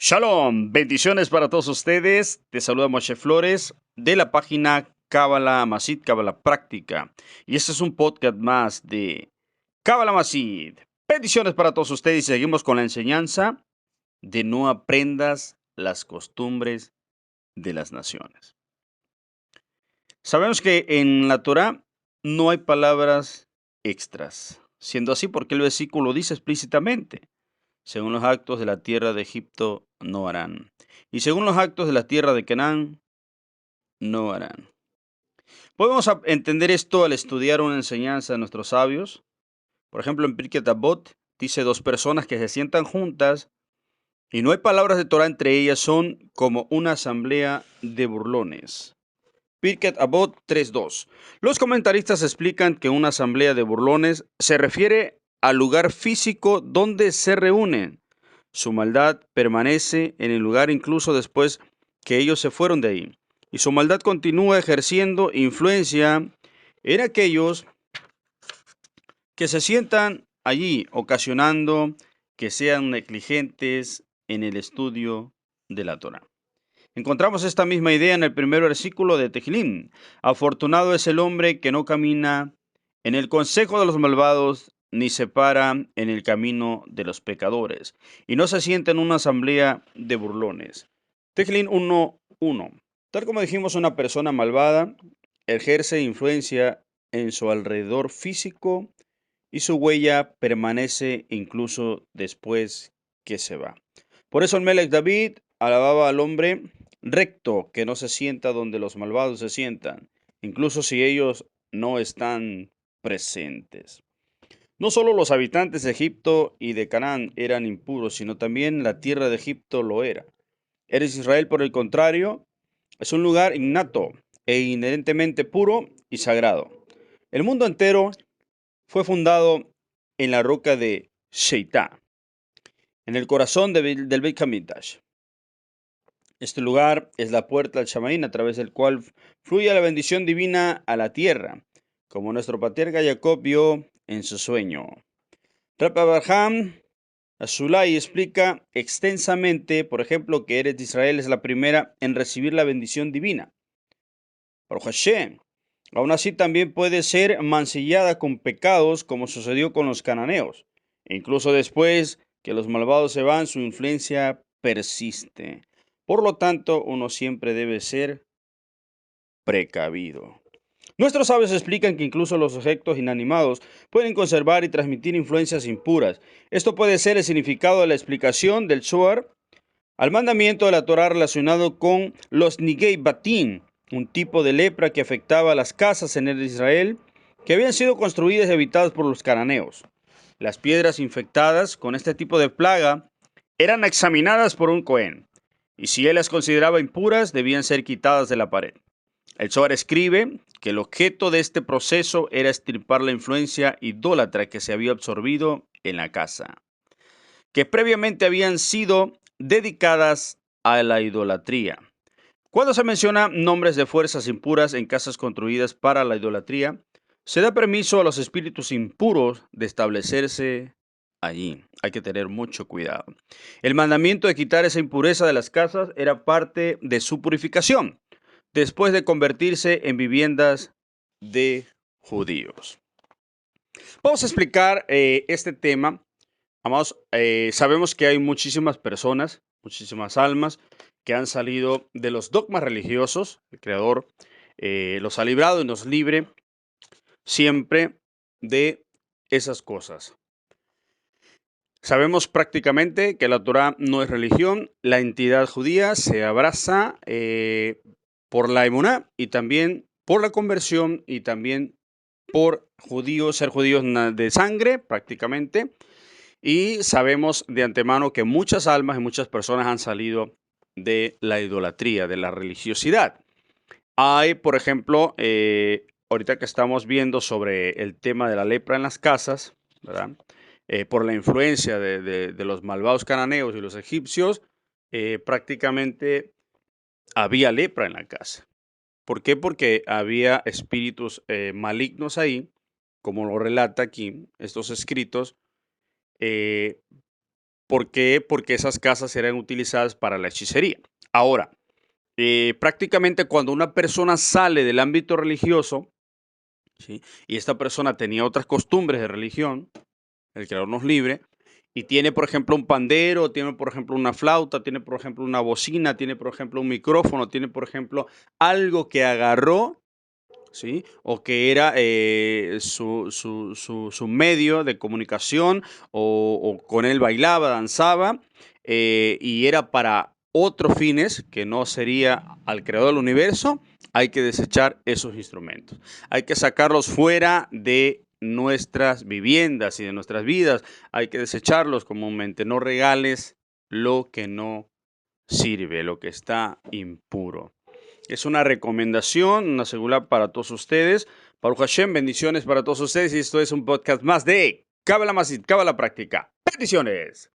Shalom, bendiciones para todos ustedes. Te saluda Moshe Flores de la página Cábala Masid, Cábala Práctica. Y este es un podcast más de Cábala Masid. Bendiciones para todos ustedes y seguimos con la enseñanza de no aprendas las costumbres de las naciones. Sabemos que en la Torá no hay palabras extras. Siendo así, porque el versículo dice explícitamente: según los actos de la tierra de Egipto no harán. Y según los actos de la tierra de Canaán no harán. Podemos entender esto al estudiar una enseñanza de nuestros sabios. Por ejemplo, en Pirkei Avot dice: dos personas que se sientan juntas y no hay palabras de Torah entre ellas son como una asamblea de burlones. Pirkei Avot 3.2. Los comentaristas explican que una asamblea de burlones se refiere al lugar físico donde se reúnen. Su maldad permanece en el lugar incluso después que ellos se fueron de ahí. Y su maldad continúa ejerciendo influencia en aquellos que se sientan allí, ocasionando que sean negligentes en el estudio de la Torah. Encontramos esta misma idea en el primer versículo de Tejilín. Afortunado es el hombre que no camina en el consejo de los malvados, ni se para en el camino de los pecadores, y no se sienta en una asamblea de burlones. Tejilín 1:1. Tal como dijimos, una persona malvada ejerce influencia en su alrededor físico y su huella permanece incluso después que se va. Por eso el Melech David alababa al hombre recto que no se sienta donde los malvados se sientan, incluso si ellos no están presentes. No solo los habitantes de Egipto y de Canaán eran impuros, sino también la tierra de Egipto lo era. Eres Israel, por el contrario, es un lugar innato e inherentemente puro y sagrado. El mundo entero fue fundado en la roca de Sheitá, en el corazón del Beit Hamikdash. Este lugar es la puerta al Shamaín, a través del cual fluye la bendición divina a la tierra, como nuestro patriarca Jacob vio en su sueño. Rabbi Abraham Azulay explica extensamente, por ejemplo, que Eretz Israel es la primera en recibir la bendición divina. Baruch Hashem. Aún así también puede ser mancillada con pecados, como sucedió con los cananeos. E incluso después que los malvados se van, su influencia persiste. Por lo tanto, uno siempre debe ser precavido. Nuestros sabios explican que incluso los objetos inanimados pueden conservar y transmitir influencias impuras. Esto puede ser el significado de la explicación del Zohar al mandamiento de la Torah relacionado con los Nigei Batim, un tipo de lepra que afectaba a las casas en el Israel que habían sido construidas y habitadas por los cananeos. Las piedras infectadas con este tipo de plaga eran examinadas por un Cohen, y si él las consideraba impuras, debían ser quitadas de la pared. El Zohar escribe que el objeto de este proceso era extirpar la influencia idólatra que se había absorbido en la casa, que previamente habían sido dedicadas a la idolatría. Cuando se menciona nombres de fuerzas impuras en casas construidas para la idolatría, se da permiso a los espíritus impuros de establecerse allí. Hay que tener mucho cuidado. El mandamiento de quitar esa impureza de las casas era parte de su purificación, después de convertirse en viviendas de judíos. Vamos a explicar este tema. Amados, sabemos que hay muchísimas personas, muchísimas almas que han salido de los dogmas religiosos. El Creador los ha librado y nos libre siempre de esas cosas. Sabemos prácticamente que la Torah no es religión. La entidad judía se abraza por la emuná y también por la conversión y también por judíos, ser judíos de sangre prácticamente. Y sabemos de antemano que muchas almas y muchas personas han salido de la idolatría, de la religiosidad. Hay, por ejemplo, ahorita que estamos viendo sobre el tema de la lepra en las casas, ¿verdad? Por la influencia de los malvados cananeos y los egipcios, prácticamente había lepra en la casa. ¿Por qué? Porque había espíritus malignos ahí, como lo relata aquí estos escritos, eh, ¿Por qué? Porque esas casas eran utilizadas para la hechicería. Ahora, prácticamente cuando una persona sale del ámbito religioso, ¿sí? Y esta persona tenía otras costumbres de religión, el Creador nos libre, y tiene, por ejemplo, un pandero, tiene, por ejemplo, una flauta, tiene, por ejemplo, una bocina, tiene, por ejemplo, un micrófono, tiene, por ejemplo, algo que agarró, ¿sí? O que era su medio de comunicación, o con él bailaba, danzaba, y era para otros fines que no sería al creador del universo. Hay que desechar esos instrumentos. Hay que sacarlos fuera de nuestras viviendas y de nuestras vidas. Hay que desecharlos comúnmente. No regales lo que no sirve, lo que está impuro. Es una recomendación, una segura para todos ustedes. Baruch Hashem, bendiciones para todos ustedes. Y esto es un podcast más de Cábala Masid, Cábala Práctica. Bendiciones.